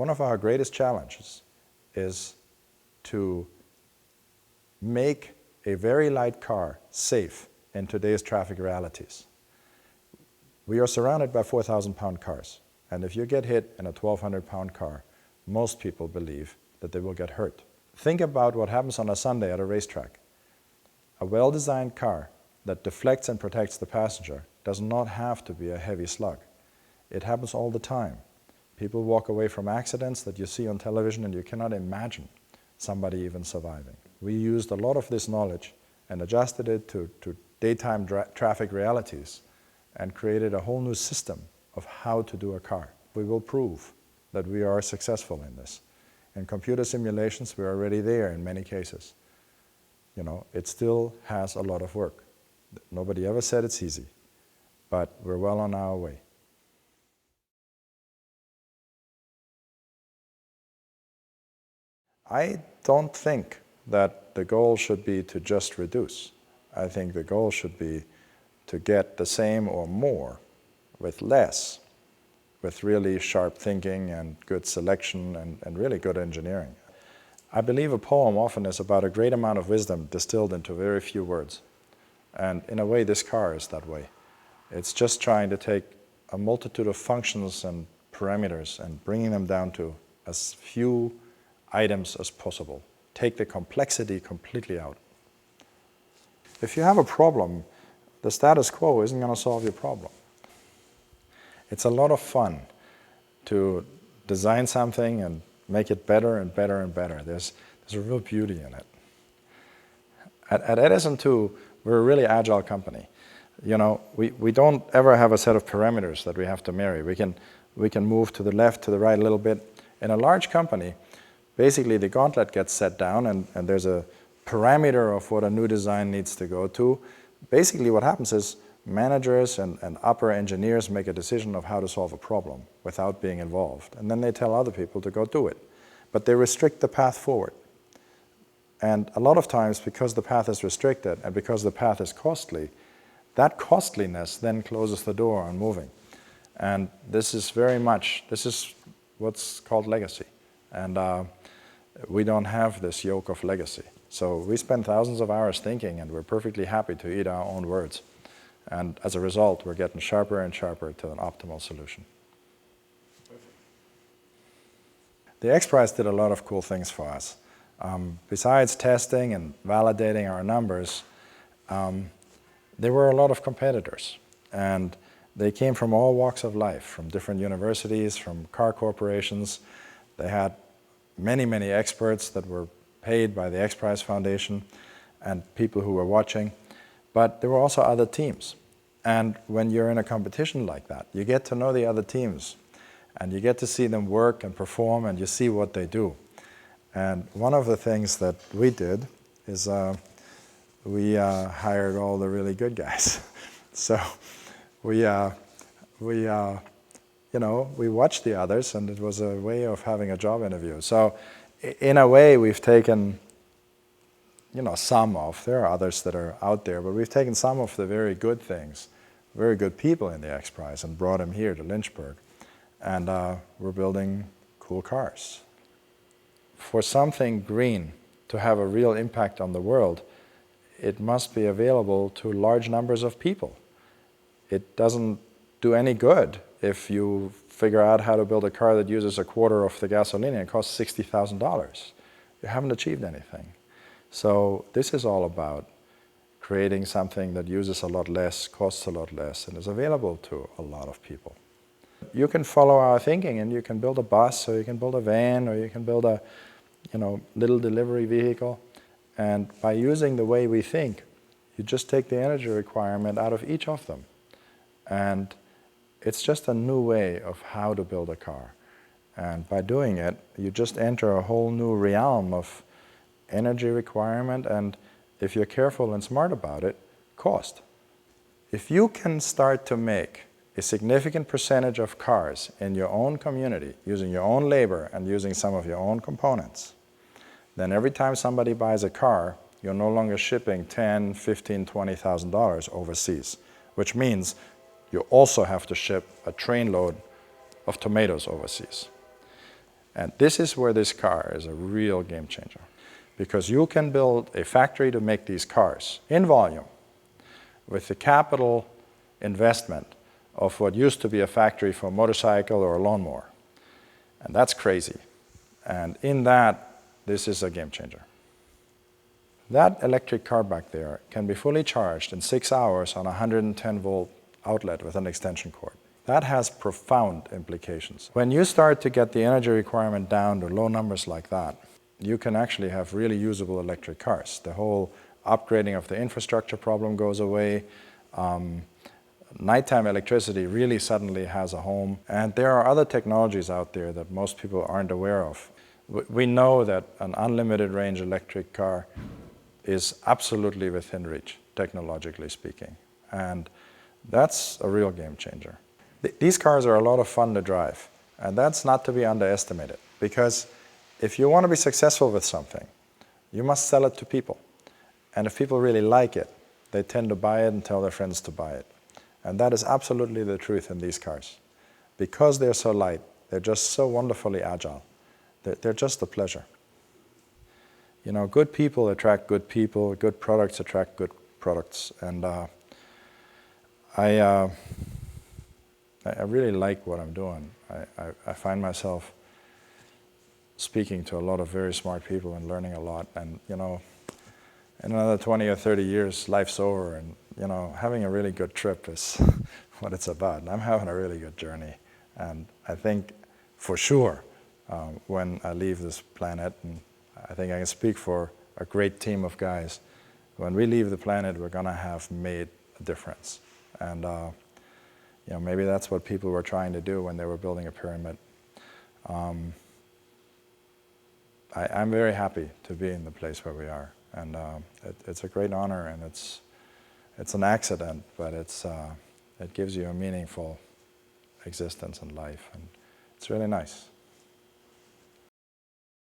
One of our greatest challenges is to make a very light car safe in today's traffic realities. We are surrounded by 4,000-pound cars, and if you get hit in a 1,200-pound car, most people believe that they will get hurt. Think about what happens on a Sunday at a racetrack. A well-designed car that deflects and protects the passenger does not have to be a heavy slug. It happens all the time. People walk away from accidents that you see on television and you cannot imagine somebody even surviving. We used a lot of this knowledge and adjusted it to daytime traffic realities and created a whole new system of how to do a car. We will prove that we are successful in this. In computer simulations, we're already there in many cases. You know, it still has a lot of work. Nobody ever said it's easy, but we're well on our way. I don't think that the goal should be to just reduce. I think the goal should be to get the same or more with less, with really sharp thinking and good selection and really good engineering. I believe a poem often is about a great amount of wisdom distilled into very few words. And in a way, this car is that way. It's just trying to take a multitude of functions and parameters and bringing them down to as few items as possible. Take the complexity completely out. If you have a problem, the status quo isn't going to solve your problem. It's a lot of fun to design something and make it better and better and better. There's a real beauty in it. At Edison, too, we're a really agile company. You know, we don't ever have a set of parameters that we have to marry. We can move to the left, to the right a little bit. In a large company, basically the gauntlet gets set down and there's a parameter of what a new design needs to go to. Basically what happens is managers and upper engineers make a decision of how to solve a problem without being involved. And then they tell other people to go do it. But they restrict the path forward. And a lot of times, because the path is restricted and because the path is costly, that costliness then closes the door on moving. And this is what's called legacy. And we don't have this yoke of legacy. So we spend thousands of hours thinking, and we're perfectly happy to eat our own words. And as a result, we're getting sharper and sharper to an optimal solution. The XPRIZE did a lot of cool things for us. Besides testing and validating our numbers, there were a lot of competitors. And they came from all walks of life, from different universities, from car corporations. They had many, many experts that were paid by the XPRIZE Foundation and people who were watching. But there were also other teams. And when you're in a competition like that, you get to know the other teams. And you get to see them work and perform, and you see what they do. And one of the things that we did is we hired all the really good guys. So we watched the others, and it was a way of having a job interview. So in a way, we've taken, some of, there are others that are out there, but we've taken some of the very good things, very good people in the XPRIZE, and brought them here to Lynchburg. And we're building cool cars. For something green to have a real impact on the world, it must be available to large numbers of people. It doesn't do any good if you figure out how to build a car that uses a quarter of the gasoline and it costs $60,000. You haven't achieved anything. So this is all about creating something that uses a lot less, costs a lot less, and is available to a lot of people. You can follow our thinking, and you can build a bus, or you can build a van, or you can build a little delivery vehicle. And by using the way we think, you just take the energy requirement out of each of them. And it's just a new way of how to build a car. And by doing it, you just enter a whole new realm of energy requirement, and if you're careful and smart about it, cost. If you can start to make a significant percentage of cars in your own community, using your own labor and using some of your own components, then every time somebody buys a car, you're no longer shipping $10,000, $15,000, $20,000 overseas, which means you also have to ship a trainload of tomatoes overseas. And this is where this car is a real game changer. Because you can build a factory to make these cars in volume with the capital investment of what used to be a factory for a motorcycle or a lawnmower. And that's crazy. And in that, this is a game changer. That electric car back there can be fully charged in 6 hours on a 110-volt outlet with an extension cord. That has profound implications. When you start to get the energy requirement down to low numbers like that, you can actually have really usable electric cars. The whole upgrading of the infrastructure problem goes away. Nighttime electricity really suddenly has a home. And there are other technologies out there that most people aren't aware of. We know that an unlimited range electric car is absolutely within reach, technologically speaking. And that's a real game changer. These cars are a lot of fun to drive, and that's not to be underestimated, because if you want to be successful with something, you must sell it to people. And if people really like it, they tend to buy it and tell their friends to buy it. And that is absolutely the truth in these cars. Because they're so light, they're just so wonderfully agile. They're just a pleasure. You know, good people attract good people, good products attract good products. And I really like what I'm doing. I find myself speaking to a lot of very smart people and learning a lot. And, you know, in another 20 or 30 years, life's over. And, you know, having a really good trip is what it's about. And I'm having a really good journey. And I think for sure, when I leave this planet, and I think I can speak for a great team of guys, when we leave the planet, we're going to have made a difference. And you know, maybe that's what people were trying to do when they were building a pyramid. I'm very happy to be in the place where we are, and it's a great honor, and it's an accident, but it gives you a meaningful existence in life, and it's really nice.